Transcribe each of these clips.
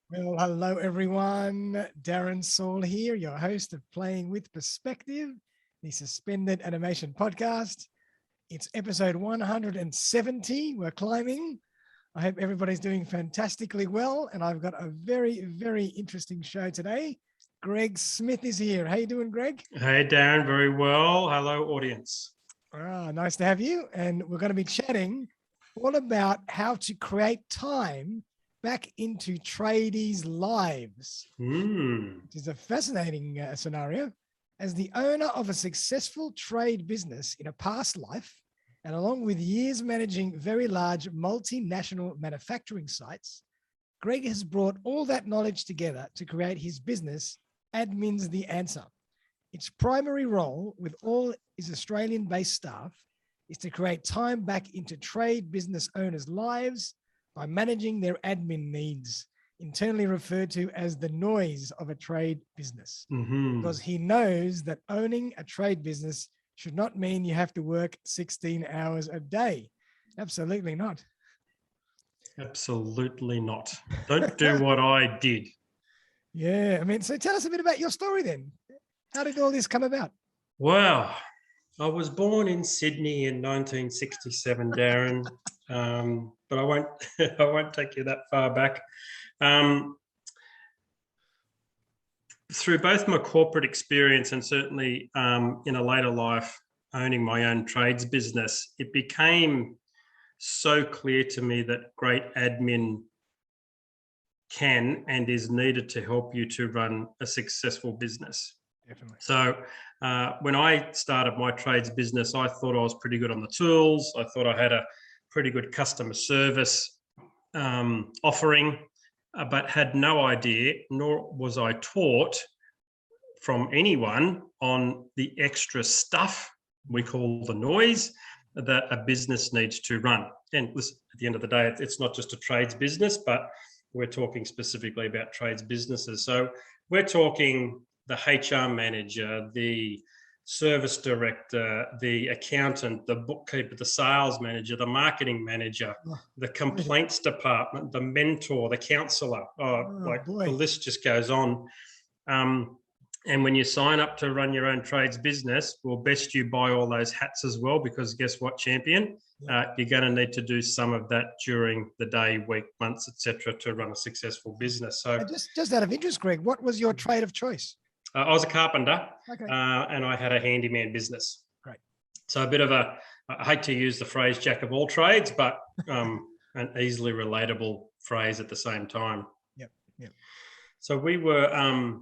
Well, hello everyone. Darren Saul here, your host of Playing with Perspective, the Suspended Animation Podcast. It's episode 170. We're climbing. I hope everybody's doing fantastically well, and I've got a very, very interesting show today. Greg Smith is here. How you doing, Greg? Hey, Darren, very well. Hello, audience. Nice to have you. And we're going to be chatting all about how to create time back into tradies' lives, which is a fascinating scenario. As the owner of a successful trade business in a past life, and along with years managing very large multinational manufacturing sites, Greg has brought all that knowledge together to create his business, Admin's the Answer. Its primary role with all his Australian-based staff is to create time back into trade business owners' lives by managing their admin needs, internally referred to as the noise of a trade business. Because he knows that owning a trade business should not mean you have to work 16 hours a day. Absolutely not. Absolutely not. Don't do what I did. Yeah, I mean, so tell us a bit about your story then. How did all this come about? Well, I was born in Sydney in 1967, Darren, but I won't. I won't take you that far back. Through both my corporate experience and certainly in a later life owning my own trades business, it became so clear to me that great admin can and is needed to help you to run a successful business. Definitely. So when I started my trades business, I thought I was pretty good on the tools. I thought I had a pretty good customer service offering, but had no idea, nor was I taught from anyone on the extra stuff we call the noise that a business needs to run. And listen, at the end of the day, it's not just a trades business, but we're talking specifically about trades businesses. So we're talking the HR manager, the service director, the accountant, the bookkeeper, the sales manager, the marketing manager, the complaints department, the mentor, the counselor. The list just goes on. And when you sign up to run your own trades business, well, best you buy all those hats as well, because guess what, champion? You're going to need to do some of that during the day, week, months, etc., to run a successful business. So, just out of interest, Greg, what was your trade of choice? I was a carpenter, and I had a handyman business. Great. So a bit of I hate to use the phrase "jack of all trades," but an easily relatable phrase at the same time. Yep. So we were.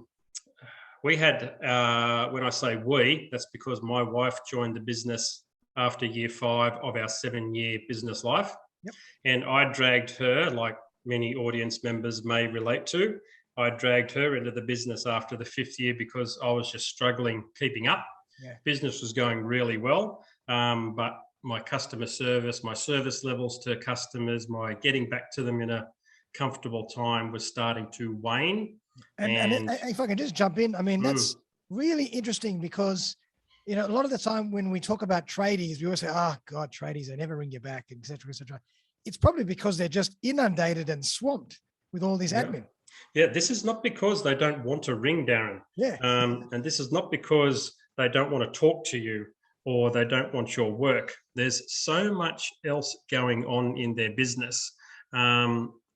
We had, when I say we, that's because my wife joined the business after year 5 of our 7-year business life. Yep. And I dragged her, like many audience members may relate to, I dragged her into the business after the 5th year because I was just struggling keeping up. Yeah. Business was going really well, but my customer service, my service levels to customers, my getting back to them in a comfortable time was starting to wane. And if I can just jump in, I mean, that's really interesting because, a lot of the time when we talk about tradies, we always say, oh, God, tradies, they never ring you back, et cetera, et cetera. It's probably because they're just inundated and swamped with all these admin. Yeah, this is not because they don't want to ring, Darren. Yeah. And this is not because they don't want to talk to you or they don't want your work. There's so much else going on in their business.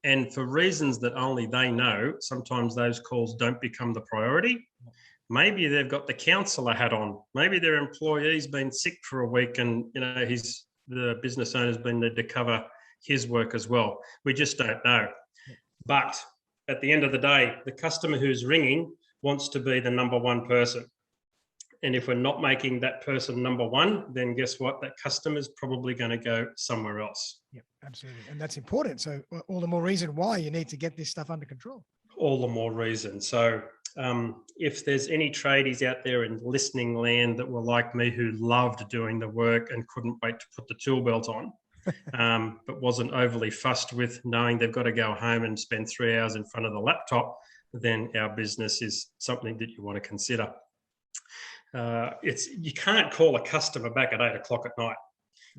And for reasons that only they know, sometimes those calls don't become the priority. Maybe they've got the counsellor hat on. Maybe their employee's been sick for a week and, the business owner's been there to cover his work as well. We just don't know. But at the end of the day, the customer who's ringing wants to be the number one person. And if we're not making that person number one, then guess what? That customer's probably going to go somewhere else. Yeah, absolutely. And that's important. So all the more reason why you need to get this stuff under control. All the more reason. So if there's any tradies out there in listening land that were like me, who loved doing the work and couldn't wait to put the tool belt on, but wasn't overly fussed with knowing they've got to go home and spend 3 hours in front of the laptop, then our business is something that you want to consider. You can't call a customer back at 8 o'clock at night,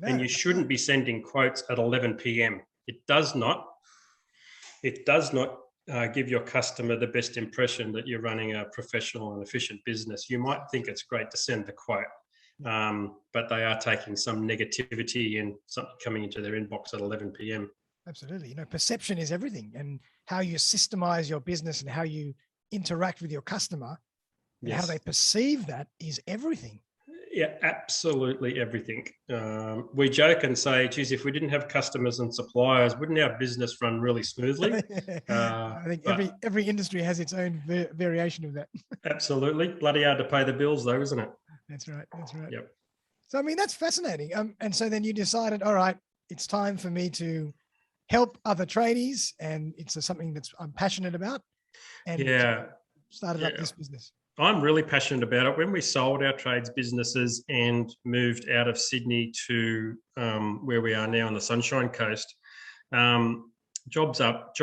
and you shouldn't be sending quotes at 11 p.m. It does not give your customer the best impression that you're running a professional and efficient business. You might think it's great to send the quote, but they are taking some negativity and something coming into their inbox at 11 p.m. Absolutely. You know, perception is everything, and how you systemize your business and how you interact with your customer and how they perceive that is everything. Yeah, absolutely everything. We joke and say, geez, if we didn't have customers and suppliers, wouldn't our business run really smoothly? I think every industry has its own variation of that. Absolutely. Bloody hard to pay the bills though, isn't it? That's right. That's right. Yep. So, I mean, that's fascinating. And so then you decided, all right, it's time for me to help other tradies, and it's something that's I'm passionate about. And started up this business. I'm really passionate about it. When we sold our trades businesses and moved out of Sydney to where we are now on the Sunshine Coast, jobs up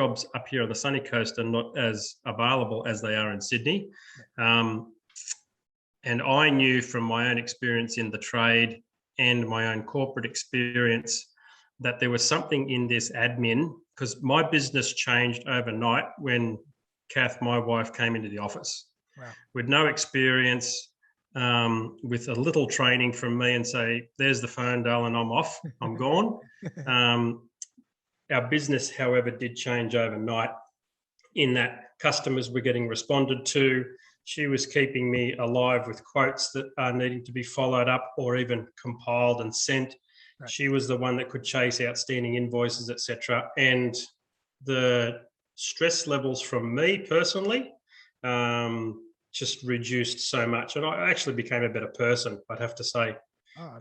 here on the sunny coast are not as available as they are in Sydney. And I knew from my own experience in the trade and my own corporate experience that there was something in this admin, because my business changed overnight when Kath, my wife, came into the office. Wow. With no experience, with a little training from me, and say, there's the phone, darling, I'm off, I'm gone. Our business, however, did change overnight in that customers were getting responded to. She was keeping me alive with quotes that are needing to be followed up or even compiled and sent. Right. She was the one that could chase outstanding invoices, etc. And the stress levels from me personally just reduced so much. And I actually became a better person, I'd have to say.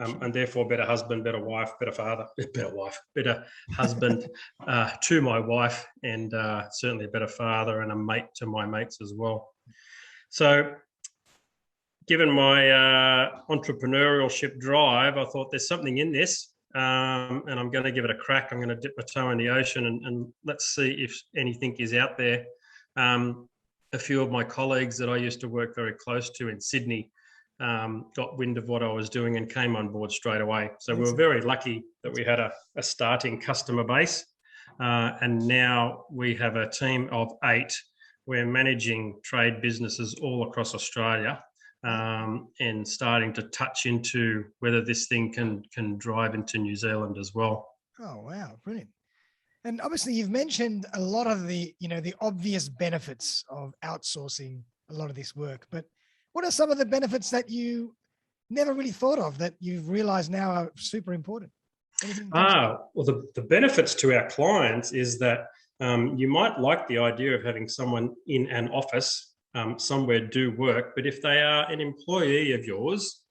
And therefore better husband, better wife, better father, better husband to my wife, and certainly a better father and a mate to my mates as well. So given my entrepreneurship drive, I thought there's something in this, and I'm going to give it a crack. I'm going to dip my toe in the ocean and let's see if anything is out there. A few of my colleagues that I used to work very close to in Sydney got wind of what I was doing and came on board straight away. So we were very lucky that we had a starting customer base. And now we have a team of 8. We're managing trade businesses all across Australia, and starting to touch into whether this thing can drive into New Zealand as well. Oh, wow. Brilliant. And obviously you've mentioned a lot of the obvious benefits of outsourcing a lot of this work, but what are some of the benefits that you never really thought of that you've realized now are super important? Well, the benefits to our clients is that you might like the idea of having someone in an office somewhere do work, but if they are an employee of yours,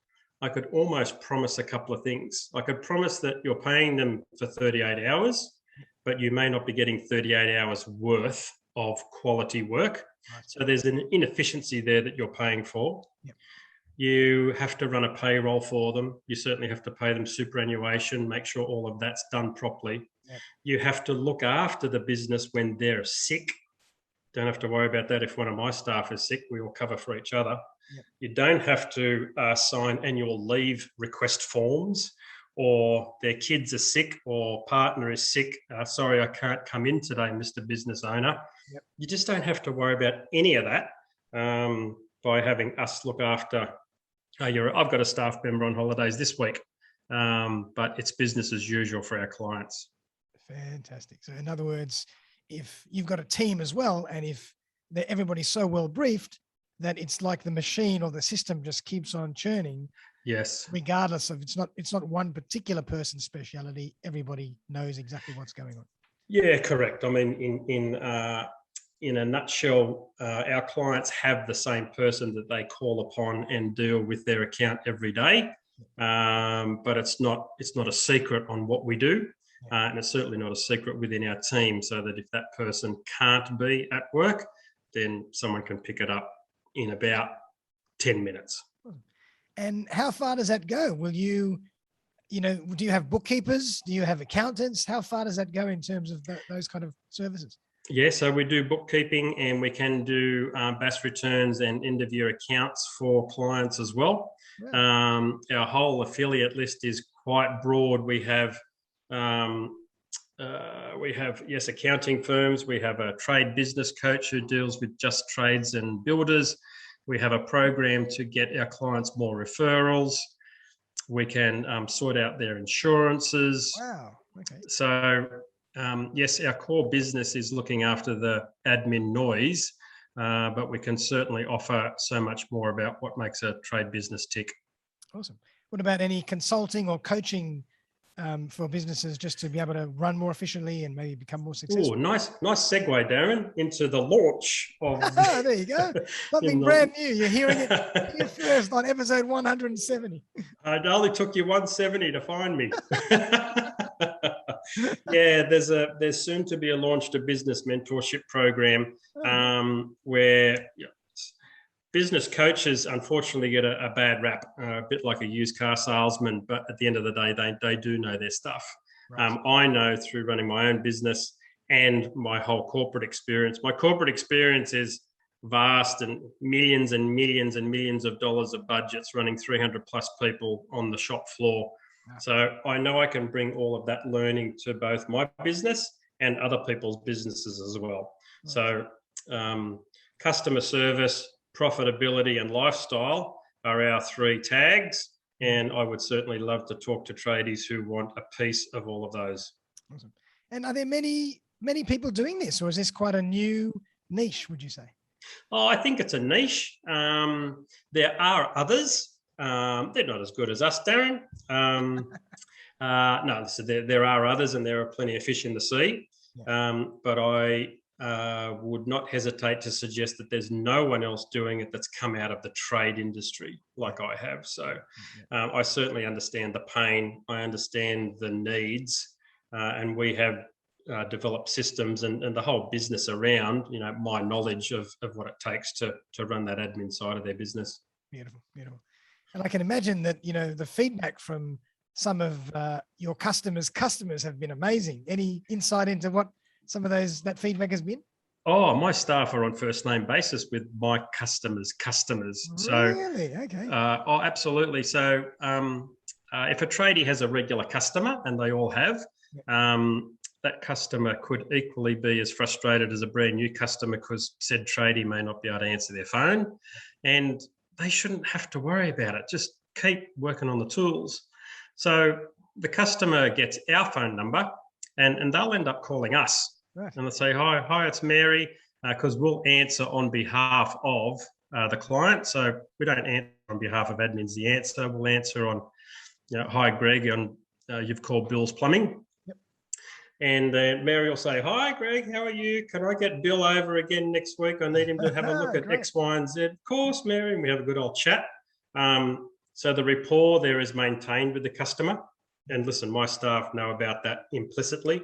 I could almost promise a couple of things. I could promise that you're paying them for 38 hours, but you may not be getting 38 hours worth of quality work. So there's an inefficiency there that you're paying for. Yep. You have to run a payroll for them. You certainly have to pay them superannuation, make sure all of that's done properly. Yep. You have to look after the business when they're sick. Don't have to worry about that if one of my staff is sick. We all cover for each other. Yep. You don't have to sign annual leave request forms, or their kids are sick or partner is sick. Sorry, I can't come in today, Mr. Business Owner. Yep. You just don't have to worry about any of that by having us look after. I've got a staff member on holidays this week, but it's business as usual for our clients. Fantastic. So in other words, if you've got a team as well, and if everybody's so well briefed that it's like the machine or the system just keeps on churning. Yes. Regardless of, it's not one particular person's speciality. Everybody knows exactly what's going on. Yeah, correct. I mean, in a nutshell, our clients have the same person that they call upon and deal with their account every day. But it's not a secret on what we do. And it's certainly not a secret within our team, so that if that person can't be at work, then someone can pick it up in about 10 minutes. And how far does that go? Will do you have bookkeepers? Do you have accountants? How far does that go in terms of those kind of services? Yeah, so we do bookkeeping, and we can do BAS returns and end-of-year accounts for clients as well. Right. Our whole affiliate list is quite broad. We have we have, yes, accounting firms. We have a trade business coach who deals with just trades and builders. We have a program to get our clients more referrals. We can sort out their insurances. Wow. Okay. So, yes, our core business is looking after the admin noise, but we can certainly offer so much more about what makes a trade business tick. Awesome. What about any consulting or coaching for businesses just to be able to run more efficiently and maybe become more successful? Oh, nice segue, Darren, into the launch of. There you go. Something brand new. You're hearing it here first on episode 170. It only took you 170 to find me. Yeah, there's soon to be launched a business mentorship program where business coaches unfortunately get a bad rap, a bit like a used car salesman, but at the end of the day, they do know their stuff. Right. I know through running my own business and my whole corporate experience. My corporate experience is vast and millions and millions and millions of dollars of budgets, running 300 plus people on the shop floor. Nice. So I know I can bring all of that learning to both my business and other people's businesses as well. Nice. So customer service, profitability and lifestyle are our three tags. And I would certainly love to talk to tradies who want a piece of all of those. Awesome. And are there many people doing this, or is this quite a new niche, would you say? Oh, I think it's a niche. There are others. They're not as good as us, Darren. No, so there are others, and there are plenty of fish in the sea. Yeah. But I would not hesitate to suggest that there's no one else doing it that's come out of the trade industry like I have. So I certainly understand the pain. I understand the needs, and we have developed systems and the whole business around, my knowledge of what it takes to run that admin side of their business. Beautiful, beautiful. And I can imagine that, the feedback from some of your customers have been amazing. Any insight into what some of that feedback has been? Oh, my staff are on first name basis with my customers. Really? Okay. Oh, absolutely. So if a tradie has a regular customer, and they all have, that customer could equally be as frustrated as a brand new customer because said tradie may not be able to answer their phone, and they shouldn't have to worry about it. Just keep working on the tools. So the customer gets our phone number, and they'll end up calling us. Right. And they'll say, hi, it's Mary, because we'll answer on behalf of the client. So we don't answer on behalf of admins. The answer we'll answer on, hi, Greg, you've called Bill's Plumbing. Yep. And Mary will say, hi, Greg, how are you? Can I get Bill over again next week? I need him to have a look at X, Y, and Z. Of course, Mary, and we have a good old chat. So the rapport there is maintained with the customer. And listen, my staff know about that implicitly.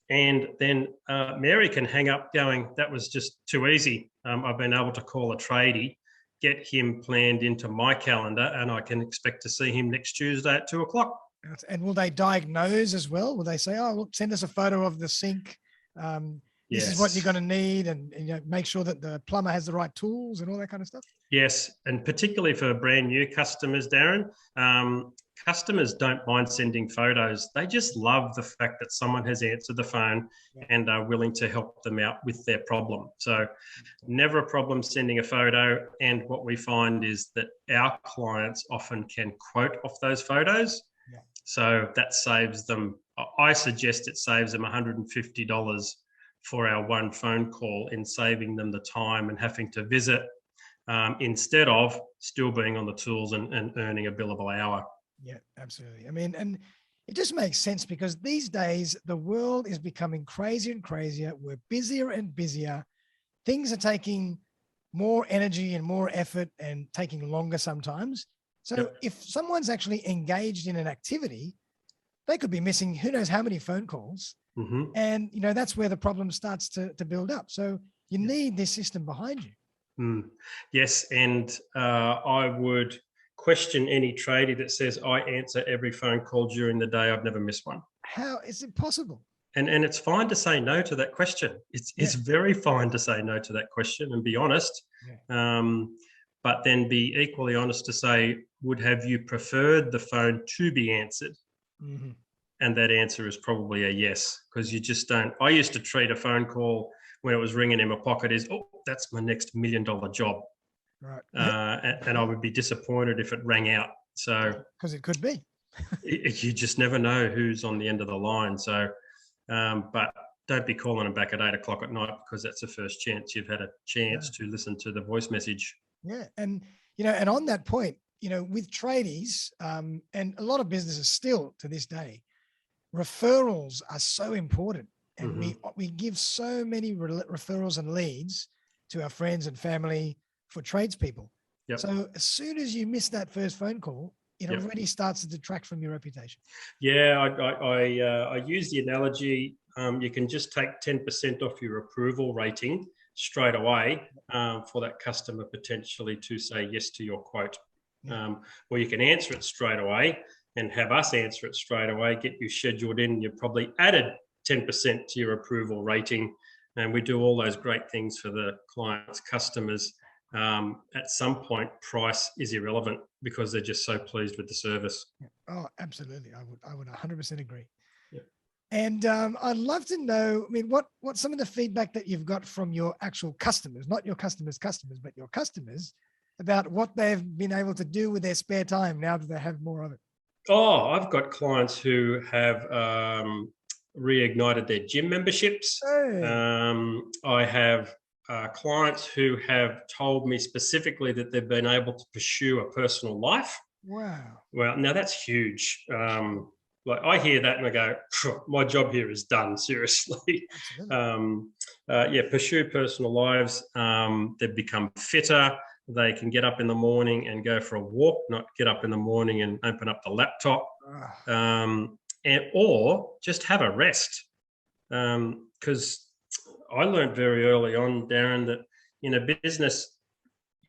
And then Mary can hang up going, that was just too easy. I've been able to call a tradie, get him planned into my calendar, and I can expect to see him next Tuesday at 2:00. And will they diagnose as well? Will they say, oh, look, send us a photo of the sink. This is what you're going to need, and make sure that the plumber has the right tools and all that kind of stuff? Yes, and particularly for brand new customers, Darren, customers don't mind sending photos. They just love the fact that someone has answered the phone and are willing to help them out with their problem. So never a problem sending a photo. And what we find is that our clients often can quote off those photos. Yeah. So that saves them, I suggest it saves them $150 for our one phone call, in saving them the time and having to visit, instead of still being on the tools and earning a billable hour. Yeah, absolutely. I mean, and it just makes sense because these days the world is becoming crazier and crazier. We're busier and busier. Things are taking more energy and more effort and taking longer sometimes. So if someone's actually engaged in an activity, they could be missing who knows how many phone calls. Mm-hmm. And, that's where the problem starts to build up. So you need this system behind you. Yes. And I would question any tradie that says, I answer every phone call during the day. I've never missed one. How is it possible? And it's fine to say no to that question. It's very fine to say no to that question and be honest. Yeah. But then be equally honest to say, have you preferred the phone to be answered? Mm-hmm. And that answer is probably a yes, because you just don't. I used to treat a phone call when it was ringing in my pocket as, oh, that's my next $1 million job. Right. And I would be disappointed if it rang out. So, because it could be. You just never know who's on the end of the line. So, but don't be calling them back at 8 o'clock at night, because that's the first chance you've had a chance to listen to the voice message. Yeah. And, and on that point, with tradies, and a lot of businesses still to this day, referrals are so important. And we give so many referrals and leads to our friends and family for tradespeople. Yep. So as soon as you miss that first phone call, it already starts to detract from your reputation. Yeah, I use the analogy. You can just take 10% off your approval rating straight away for that customer potentially to say yes to your quote. Or you can answer it straight away and have us answer it straight away, get you scheduled in. You've probably added 10% to your approval rating. And we do all those great things for the clients, customers. At some point, price is irrelevant because they're just so pleased with the service. Oh, absolutely. I would 100% agree. Yeah. And I'd love to know, what's some of the feedback that you've got from your actual customers, not your customers' customers, but your customers, about what they've been able to do with their spare time now that they have more of it? Oh, I've got clients who have reignited their gym memberships. Hey. I have clients who have told me specifically that they've been able to pursue a personal life. Wow. Well, now that's huge. Like I hear that and I go, my job here is done, seriously. Pursue personal lives. They've become fitter. They can get up in the morning and go for a walk, not get up in the morning and open up the laptop, or just have a rest. Because I learned very early on, Darren, that in a business,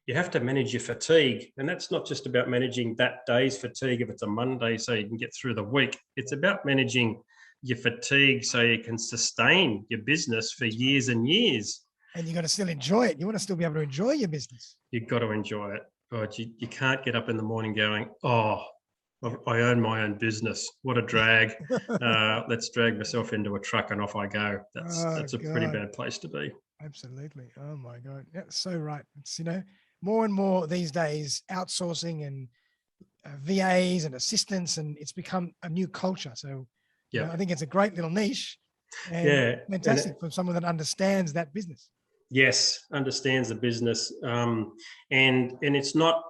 you have to manage your fatigue. And that's not just about managing that day's fatigue if it's a Monday so you can get through the week. It's about managing your fatigue so you can sustain your business for years and years. And you're going to still enjoy it. You want to still be able to enjoy your business. You've got to enjoy it. You can't get up in the morning going, oh, I own my own business. What a drag. Let's drag myself into a truck and off I go. That's a pretty bad place to be. Absolutely. Oh my God. Yeah, so right. It's, more and more these days, outsourcing and VAs and assistants, and it's become a new culture. So I think it's a great little niche and fantastic from someone that understands that business. Yes, understands the business. And it's not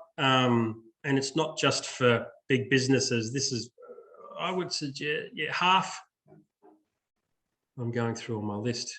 just for big businesses. This is, I would suggest, half. I'm going through all my list.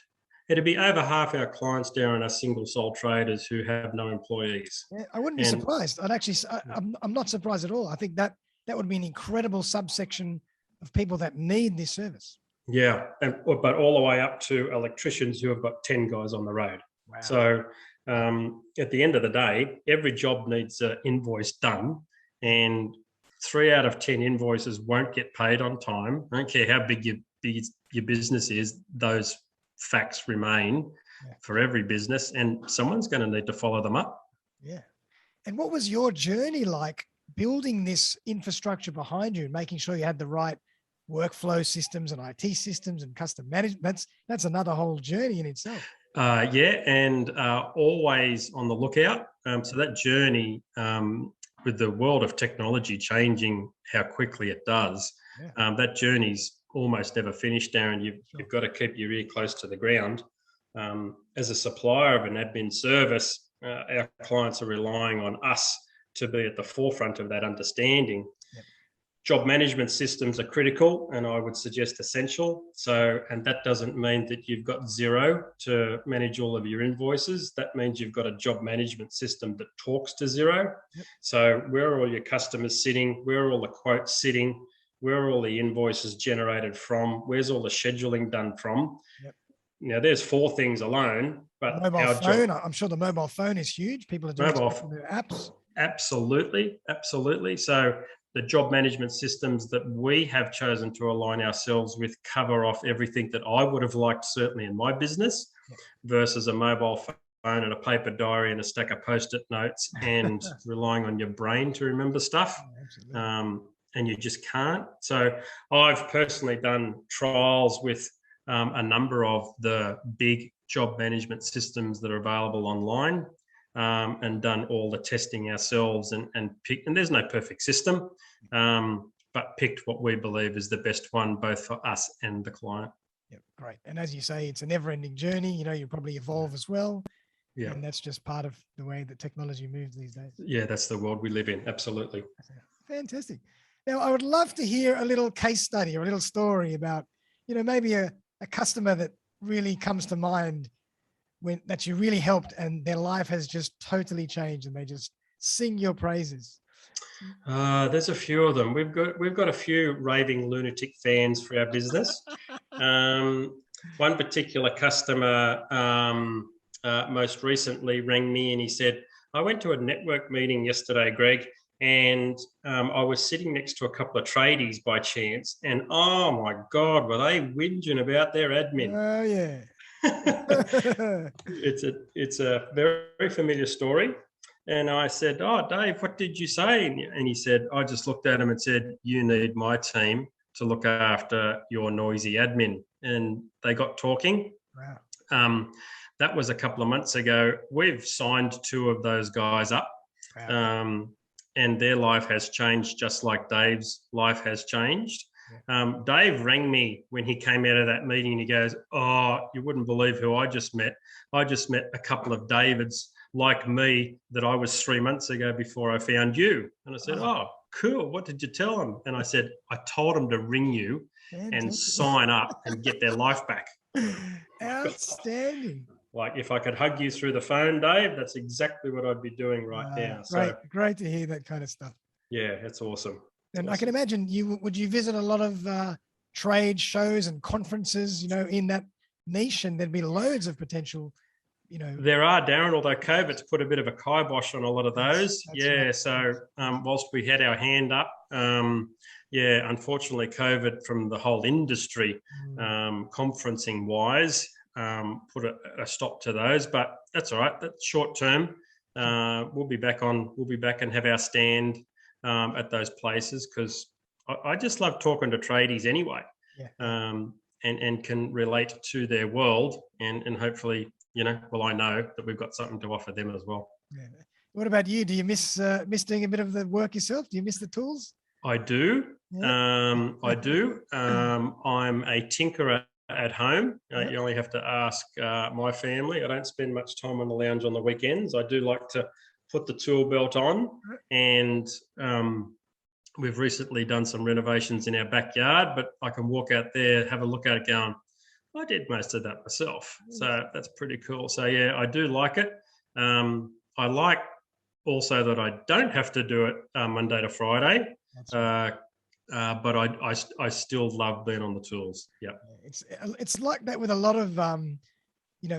It'd be over half our clients, Darren, are single sole traders who have no employees. Yeah, I wouldn't be surprised. I'm not surprised at all. I think that would be an incredible subsection of people that need this service. Yeah, but all the way up to electricians who have got 10 guys on the road. Wow. So at the end of the day, every job needs an invoice done, and 3 out of 10 invoices won't get paid on time. I don't care how big your business is, those facts remain for every business, and someone's going to need to follow them up. Yeah. And what was your journey like building this infrastructure behind you and making sure you had the right workflow systems and IT systems and custom management? That's another whole journey in itself. And always on the lookout. So that journey with the world of technology changing how quickly it does, that journey's almost never finished, Darren. You've got to keep your ear close to the ground. As a supplier of an admin service, our clients are relying on us to be at the forefront of that understanding. Yep. Job management systems are critical, and I would suggest essential. So, and that doesn't mean that you've got Xero to manage all of your invoices. That means you've got a job management system that talks to Xero. Yep. So where are all your customers sitting? Where are all the quotes sitting? Where are all the invoices generated from? Where's all the scheduling done from? Yep. Now, there's 4 things alone, but mobile phone. I'm sure the mobile phone is huge. People are doing their apps. Absolutely. So the job management systems that we have chosen to align ourselves with cover off everything that I would have liked, certainly in my business, versus a mobile phone and a paper diary and a stack of Post-it notes and relying on your brain to remember stuff. and you just can't. So I've personally done trials with a number of the big job management systems that are available online, and done all the testing ourselves and picked, and there's no perfect system, but picked what we believe is the best one, both for us and the client. Yeah, great. And as you say, it's a never-ending journey. You probably evolve as well. Yeah. And that's just part of the way that technology moves these days. Yeah, that's the world we live in. Absolutely. Fantastic. Now, I would love to hear a little case study or a little story about, maybe a customer that really comes to mind that you really helped and their life has just totally changed and they just sing your praises. There's a few of them. We've got a few raving lunatic fans for our business. One particular customer most recently rang me and he said, I went to a network meeting yesterday, Greg, and I was sitting next to a couple of tradies by chance, and oh my God, were they whinging about their admin? Oh yeah. It's a very familiar story. And I said, oh, Dave, what did you say? And he said, I just looked at him and said, you need my team to look after your noisy admin. And they got talking. Wow. That was a couple of months ago. We've signed 2 of those guys up. Wow. And their life has changed just like Dave's life has changed. Dave rang me when he came out of that meeting and he goes, oh, you wouldn't believe who I just met. I just met a couple of Davids like me that I was 3 months ago before I found you. And I said, oh, cool. What did you tell them? And I said, I told them to ring you and sign up and get their life back. Outstanding. Like if I could hug you through the phone, Dave, that's exactly what I'd be doing right now. Great to hear that kind of stuff. Yeah, it's awesome. And I can imagine would you visit a lot of trade shows and conferences, in that niche, and there'd be loads of potential, There are, Darren, although COVID's put a bit of a kibosh on a lot of those. Right. So whilst we had our hand up, unfortunately COVID from the whole industry, conferencing wise, put a stop to those, but that's all right. That's short term. We'll be back and have our stand at those places, because I just love talking to tradies anyway, and can relate to their world, and hopefully, I know that we've got something to offer them as well. Yeah. What about you? Do you miss doing a bit of the work yourself? Do you miss the tools? I do. Yeah. I do. I'm a tinkerer at home. You only have to ask my family. I don't spend much time on the lounge on the weekends. I do like to put the tool belt on, and we've recently done some renovations in our backyard, but I can walk out there, have a look at it going, I did most of that myself. So that's pretty cool. So yeah, I do like it. I like also that I don't have to do it Monday to Friday. But I still love being on the tools. Yeah. It's like that with a lot of,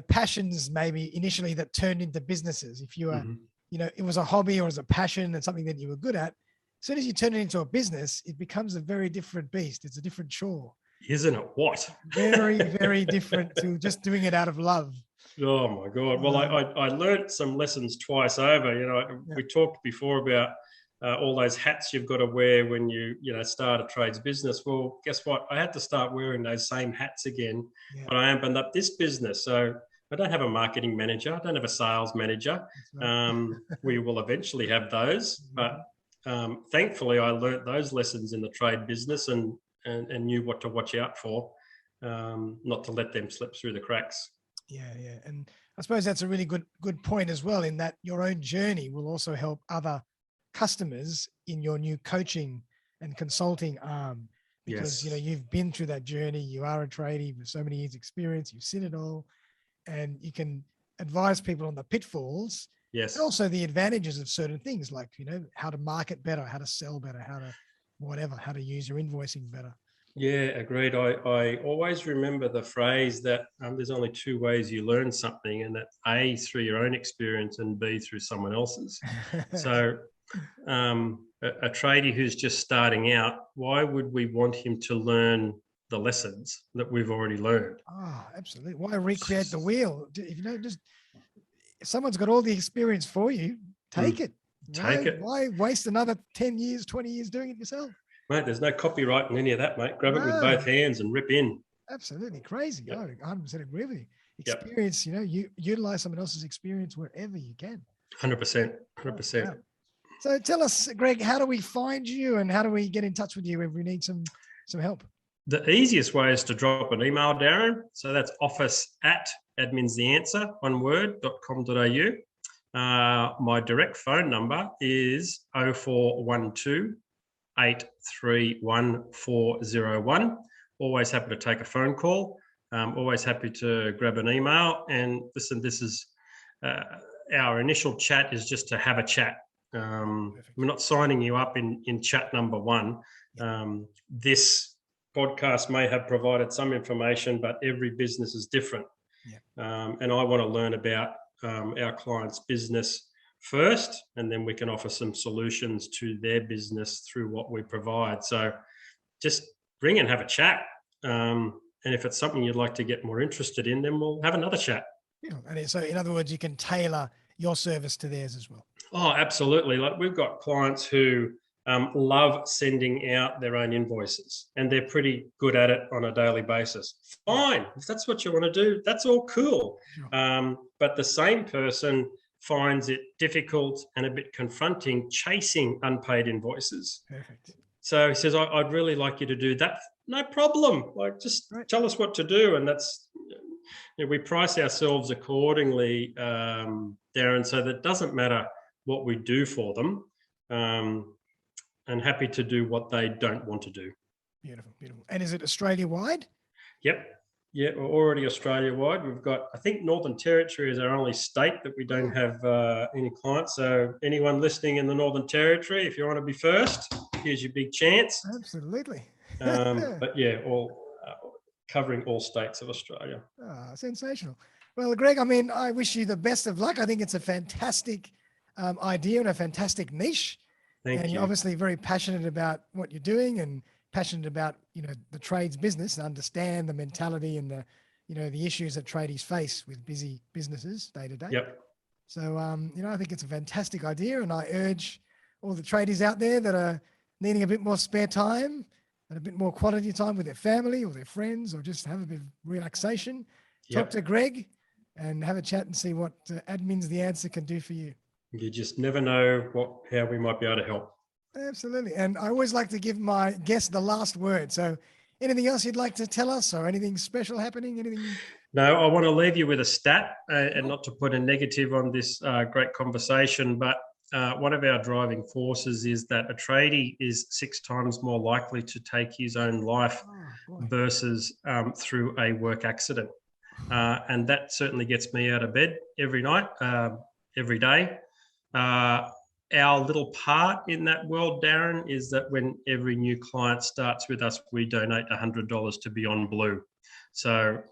passions maybe initially that turned into businesses. If you are, it was a hobby or as a passion and something that you were good at, as soon as you turn it into a business, it becomes a very different beast. It's a different chore. Isn't it? What? Very, very different to just doing it out of love. Oh my God. Well, I learned some lessons twice over. We talked before about all those hats you've got to wear when you start a trades business. Well, guess what? I had to start wearing those same hats again when I opened up this business. So I don't have a marketing manager. I don't have a sales manager. We will eventually have those, but thankfully I learned those lessons in the trade business and knew what to watch out for, not to let them slip through the cracks. Yeah. And I suppose that's a really good point as well, in that your own journey will also help other customers in your new coaching and consulting arm, because you've been through that journey. You are a tradie with so many years experience, you've seen it all, and you can advise people on the pitfalls, and also the advantages of certain things, like how to market better, how to sell better, how to use your invoicing better. Yeah, agreed. I always remember the phrase that there's only 2 ways you learn something, and that's A, through your own experience, and B, through someone else's. So a tradie who's just starting out, why would we want him to learn the lessons that we've already learned? Oh, absolutely. Why recreate the wheel? If someone's got all the experience for you, take it. Why waste another 10 years, 20 years doing it yourself? Mate, there's no copyright in any of that, mate. Grab it with both hands and rip in. Absolutely crazy. Yep. I 100% agree with you. Yep. Experience, you utilize someone else's experience wherever you can. 100%. 100%. Wow. So tell us, Greg, how do we find you and how do we get in touch with you if we need some help? The easiest way is to drop an email, Darren. So that's office@adminstheanswer, one word, .com.au. My direct phone number is 0412 831 401. Always happy to take a phone call. Always happy to grab an email. And listen, this is our initial chat is just to have a chat. We're not signing you up in chat number one. This podcast may have provided some information, but every business is different. And I want to learn about our client's business first, and then we can offer some solutions to their business through what we provide. So just ring and have a chat. And if it's something you'd like to get more interested in, then we'll have another chat. Yeah. And so in other words, you can tailor your service to theirs as well. Oh, absolutely. Like we've got clients who love sending out their own invoices, and they're pretty good at it on a daily basis. Fine. If that's what you want to do, that's all cool. Sure. But the same person finds it difficult and a bit confronting chasing unpaid invoices. Perfect. So he says, I'd really like you to do that. No problem. Like, just tell us what to do. And that's, we price ourselves accordingly, Darren, so that it doesn't matter what we do for them. And happy to do what they don't want to do. Beautiful, beautiful. And is it Australia-wide? Yep. Yeah, we're already Australia-wide. We've got, I think Northern Territory is our only state that we don't have any clients. So anyone listening in the Northern Territory, if you want to be first, here's your big chance. Absolutely. But yeah, covering all states of Australia. Sensational. Well, Greg, I mean, I wish you the best of luck. I think it's a fantastic idea and a fantastic niche. Thank you. You're obviously very passionate about what you're doing and passionate about, the trades business and understand the mentality and the issues that tradies face with busy businesses day to day. Yep. So, I think it's a fantastic idea, and I urge all the tradies out there that are needing a bit more spare time and a bit more quality time with their family or their friends, or just have a bit of relaxation, talk to Greg and have a chat and see what Admin's the Answer can do for you. You just never know how we might be able to help. Absolutely. And I always like to give my guest the last word. So anything else you'd like to tell us, or anything special happening? Anything? No, I want to leave you with a stat, and not to put a negative on this great conversation, but one of our driving forces is that a tradie is 6 times more likely to take his own life versus through a work accident. And that certainly gets me out of bed every night, every day. Our little part in that world, Darren, is that when every new client starts with us, we donate $100 to Beyond Blue. So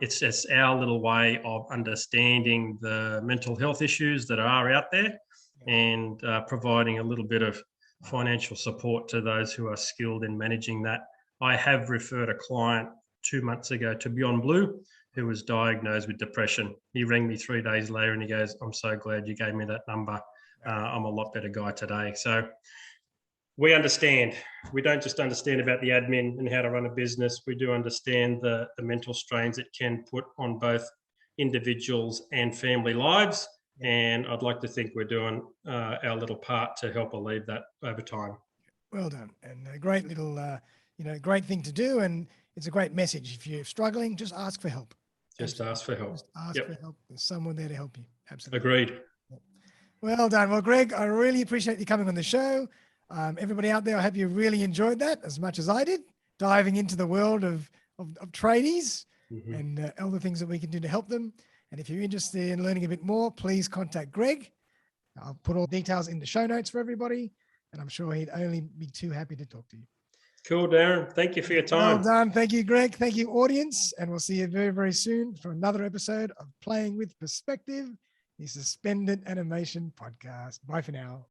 it's just our little way of understanding the mental health issues that are out there, and providing a little bit of financial support to those who are skilled in managing that. I have referred a client 2 months ago to Beyond Blue who was diagnosed with depression. He rang me 3 days later and he goes, I'm so glad you gave me that number. I'm a lot better guy today. So we understand. We don't just understand about the admin and how to run a business. We do understand the mental strains it can put on both individuals and family lives. And I'd like to think we're doing our little part to help alleviate that over time. Well done. And a great little, great thing to do. And it's a great message. If you're struggling, just ask for help. Just ask for help. Just ask for help. There's someone there to help you. Absolutely. Agreed. Well done. Well, Greg, I really appreciate you coming on the show. Everybody out there, I hope you really enjoyed that as much as I did, diving into the world of tradies and all the things that we can do to help them. And if you're interested in learning a bit more, please contact Greg. I'll put all the details in the show notes for everybody, and I'm sure he'd only be too happy to talk to you. Cool, Darren. Thank you for your time. Well done. Thank you, Greg. Thank you, audience. And we'll see you very, very soon for another episode of Playing with Perspective, the Suspended Animation Podcast. Bye for now.